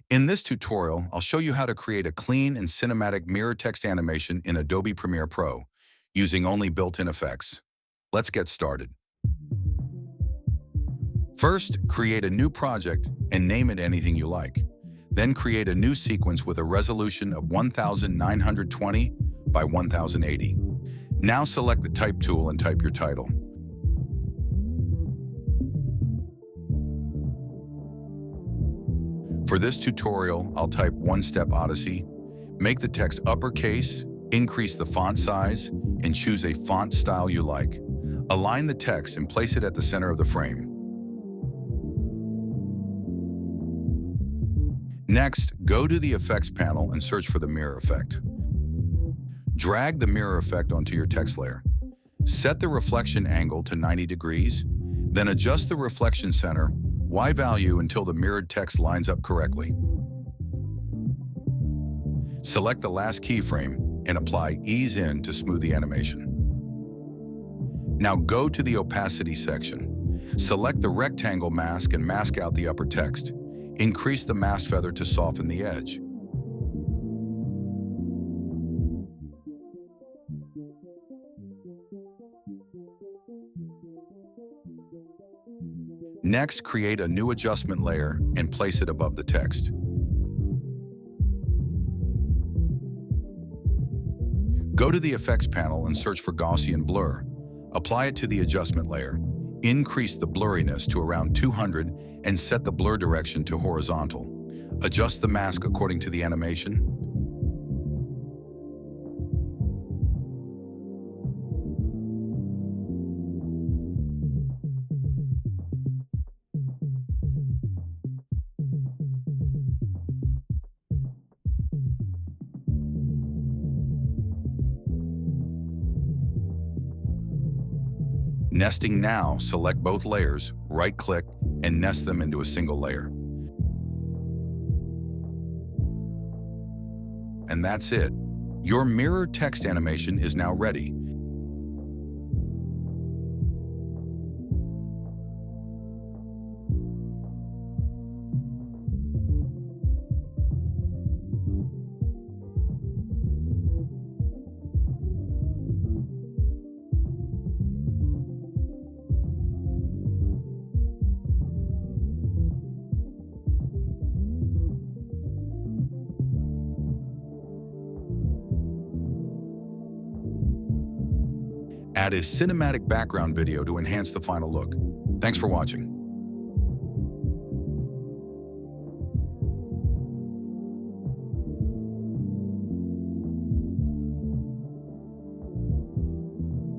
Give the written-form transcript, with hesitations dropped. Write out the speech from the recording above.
In this tutorial, I'll show you how to create a clean and cinematic mirror text animation in Adobe Premiere Pro using only built-in effects. Let's get started. First, create a new project and name it anything you like. Then create a new sequence with a resolution of 1920 by 1080. Now select the Type tool and type your title. For this tutorial, I'll type One Step Odyssey, make the text uppercase, increase the font size, and choose a font style you like. Align the text and place it at the center of the frame. Next, go to the Effects panel and search for the mirror effect. Drag the mirror effect onto your text layer. Set the reflection angle to 90 degrees, then adjust the reflection center, Y value until the mirrored text lines up correctly. Select the last keyframe and apply Ease In to smooth the animation. Now go to the opacity section. Select the rectangle mask and mask out the upper text. Increase the mask feather to soften the edge. Next, create a new adjustment layer and place it above the text. Go to the Effects panel and search for Gaussian blur. Apply it to the adjustment layer. Increase the blurriness to around 200 and set the blur direction to horizontal. Adjust the mask according to the animation. Nesting now, select both layers, right-click, and nest them into a single layer. And that's it. Your mirror text animation is now ready. Add a cinematic background video to enhance the final look. Thanks for watching.